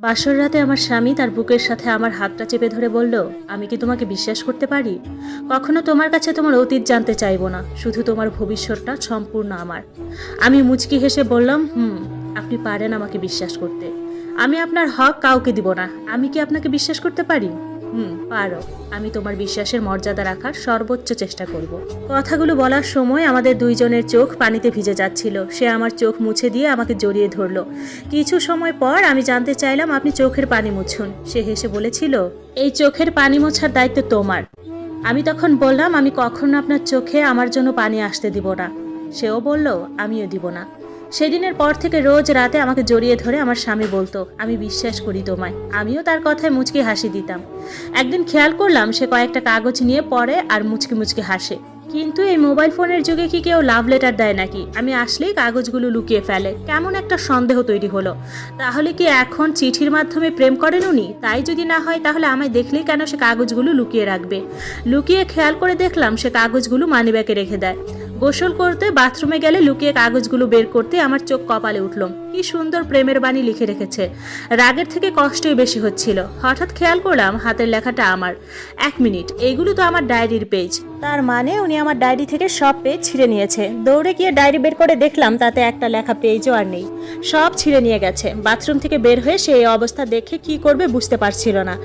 বাসর রাতে আমার স্বামী তার বুকের সাথে আমার হাতটা চেপে ধরে বলল, আমি কি তোমাকে বিশ্বাস করতে পারি? কখনো তোমার কাছে তোমার অতীত জানতে চাইবো না, শুধু তোমার ভবিষ্যৎটা সম্পূর্ণ আমার। আমি মুচকি হেসে বললাম, আপনি পারেন আমাকে বিশ্বাস করতে। আমি আপনার হক কাউকে দিব না। আমি কি আপনাকে বিশ্বাস করতে পারি? পারো। আমি তোমার বিশ্বাসের মর্যাদা রাখার সর্বোচ্চ চেষ্টা করব। কথাগুলো বলার সময় আমাদের দুইজনের চোখ পানিতে ভিজে যাচ্ছিল। সে আমার চোখ মুছে দিয়ে আমাকে জড়িয়ে ধরল। কিছু সময় পর আমি জানতে চাইলাম, আপনি চোখের পানি মুছুন। সে হেসে বলেছিল, এই চোখের পানি মোছার দায়িত্ব তোমার। আমি তখন বললাম, আমি কখনো আপনার চোখে আমার জন্য পানি আসতে দিব না। সেও বলল, আমিও দিব না। সেদিনের পর থেকে রোজ রাতে আমাকে জড়িয়ে ধরে আমার স্বামী বলতো, আমি বিশ্বাস করি তোমায়। আমিও তার কথায় মুচকি হাসি দিতাম। একদিন খেয়াল করলাম সে কয়েকটা কাগজ নিয়ে পড়ে আর মুচকি মুচকি হাসে। কিন্তু এই মোবাইল ফোনের যুগে কি কেউ লাভ লেটার দেয় নাকি? আমি আসলেই কাগজগুলো লুকিয়ে ফেলে। কেমন একটা সন্দেহ তৈরি হলো। তাহলে কি এখন চিঠির মাধ্যমে প্রেম করেন উনি? তাই যদি না হয়, তাহলে আমায় দেখলেই কেন সে কাগজগুলো লুকিয়ে রাখবে? লুকিয়ে খেয়াল করে দেখলাম সে কাগজগুলো মানিব্যাগে রেখে দেয়। গোসল করতে বাথরুমে গেলে লুকিয়ে কাগজগুলো বের করতে আমার চোখ কপালে উঠল। কি সুন্দর প্রেমের বাণী লিখে রেখেছে। রাগের থেকে কষ্টই বেশি হচ্ছিল। হঠাৎ খেয়াল করলাম হাতের লেখাটা আমার। 1 মিনিট, এইগুলো তো আমার ডায়েরির পেজ। তার মানে উনি আমার ডায়েরি থেকে সব পেজ ছিঁড়ে নিয়েছে। দৌড়ে গিয়ে ডায়েরি বের করে দেখলাম তাতে একটা লেখা পেজও আর নেই। সব ছিঁড়ে নিয়ে গেছে। বাথরুম থেকে বের হয়ে সে এই অবস্থা দেখে কি করবে বুঝতে পারছিল না।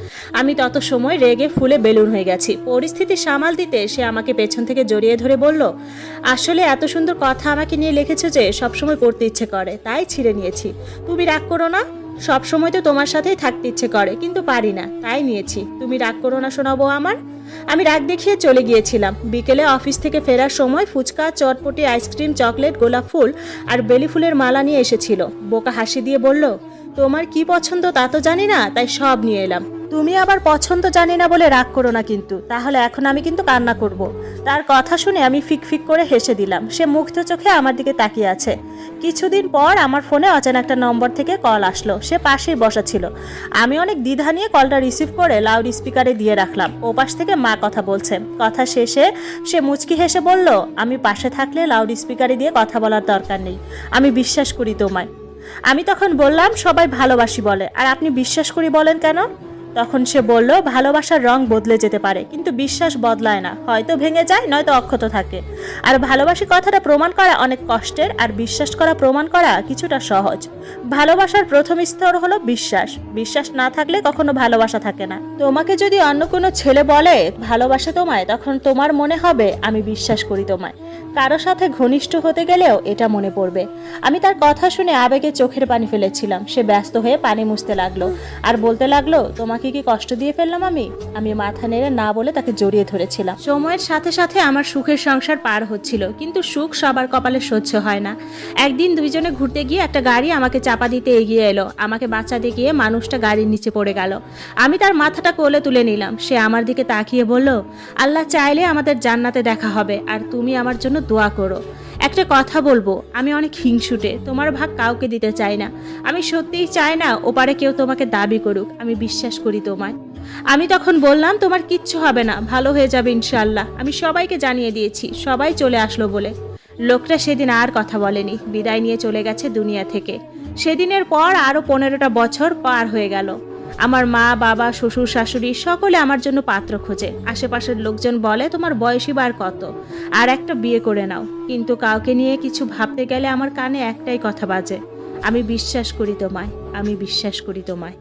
আমি তত সময় রেগে ফুলে বেলুন হয়ে গেছি। পরিস্থিতি সামাল দিতে সে আমাকে পেছন থেকে জড়িয়ে ধরে বলল, আসলে এত সুন্দর কথা আমাকে নিয়ে লিখেছো যে সবসময় পড়তে ইচ্ছে করে, তাই ছিঁড়ে নিয়েছি। তুমি রাগ করো না। সব সময় তো তোমার সাথেই থাকতে ইচ্ছে করে, কিন্তু পারি না, তাই নিয়েছি। তুমি রাগ করো না শোনাবো আমার। আমি রাগ দেখিয়ে চলে গিয়েছিলাম। বিকেলে অফিস থেকে ফেরার সময় ফুচকা, চটপটি, আইসক্রিম, চকলেট, গোলাপ ফুল আর বেলি ফুলের মালা নিয়ে এসেছিল। বোকা হাসি দিয়ে বলল, তোমার কি পছন্দ তা তো জানি না, তাই সব নিয়ে এলাম। তুমি আবার পছন্দ জানি না বলে রাগ করো না কিন্তু, তাহলে এখন আমি কিন্তু কান্না করব। তার কথা শুনে আমি ফিক ফিক করে হেসে দিলাম। সে মুগ্ধ চোখে আমার দিকে তাকিয়ে আছে। কিছুদিন পর আমার ফোনে অচেনা একটা নম্বর থেকে কল আসলো। সে পাশেই বসা ছিল। আমি অনেক দ্বিধা নিয়ে কলটা রিসিভ করে লাউড স্পিকারে দিয়ে রাখলাম। ওপাশ থেকে মা কথা বলছে। কথা শেষে সে মুচকি হেসে বলল, আমি পাশে থাকলে লাউড স্পিকারে দিয়ে কথা বলার দরকার নেই। আমি বিশ্বাস করি তোমায়। আমি তখন বললাম, সবাই ভালোবাসি বলে, আর আপনি বিশ্বাস করি বলেন কেন? তখন সে বলল, ভালোবাসার রং বদলে যেতে পারে, কিন্তু বিশ্বাস বদলায় না। হয়তো ভেঙে যায়, নয়তো অক্ষত থাকে। আর ভালোবাসি কথাটা প্রমাণ করা অনেক কষ্টের, আর বিশ্বাস করা প্রমাণ করা কিছুটা সহজ। ভালোবাসার প্রথম স্তর হলো বিশ্বাস। বিশ্বাস না থাকলে কখনো ভালোবাসা থাকে না। তোমাকে যদি অন্য কোনো ছেলে বলে ভালোবাসে তোমায়, তখন তোমার মনে হবে আমি বিশ্বাস করি তোমায়। কারো সাথে ঘনিষ্ঠ হতে গেলেও এটা মনে পড়বে। আমি তার কথা শুনে আবেগে চোখের পানি ফেলেছিলাম। সে ব্যস্ত হয়ে পানি মুছতে লাগলো আর বলতে লাগলো, তোমাকে কি কষ্ট দিয়ে ফেললাম আমি? আমি মাথা নেড়ে না বলে তাকে জড়িয়ে ধরেছিলাম। সময়ের সাথে সাথে আমার সুখের সংসার পার হচ্ছিল, কিন্তু সুখ সবার কপালে সহ্য হয় না। একদিন দুইজনে ঘুরতে গিয়ে একটা গাড়ি আমাকে চাপা দিতে এগিয়ে এলো। আমাকে বাঁচাতে গিয়ে মানুষটা গাড়ির নিচে পড়ে গেল। আমি তার মাথাটা কোলে তুলে নিলাম। সে আমার দিকে তাকিয়ে বলল, আল্লাহ চাইলে আমাদের জান্নাতে দেখা হবে, আর তুমি আমার জন্য দোয়া করো। একটা কথা বলবো, আমি অনেক হিংসুটে। তোমার ভাগ কাউকে দিতে চাই না। আমি সত্যিই চাই না ওপারে কেউ তোমাকে দাবি করুক। আমি বিশ্বাস করি তোমায়। আমি তখন বললাম, তোমার কিচ্ছু হবে না, ভালো হয়ে যাবে ইনশাআল্লাহ। আমি সবাইকে জানিয়ে দিয়েছি। সবাই চলে আসলো বলে। লোকটা সেদিন আর কথা বলেনি। বিদায় নিয়ে চলে গেছে দুনিয়া থেকে। সেদিনের পর আরো 15টা বছর পার হয়ে গেল। আমার মা, বাবা, শ্বশুর, শাশুড়ি সকলে আমার জন্য পাত্র খোঁজে। আশেপাশের লোকজন বলে, তোমার বয়সী বার কত, আর একটা বিয়ে করে নাও। কিন্তু কাউকে নিয়ে কিছু ভাবতে গেলে আমার কানে একটাই কথা বাজে, আমি বিশ্বাস করি তোমায়, আমি বিশ্বাস করি তোমায়।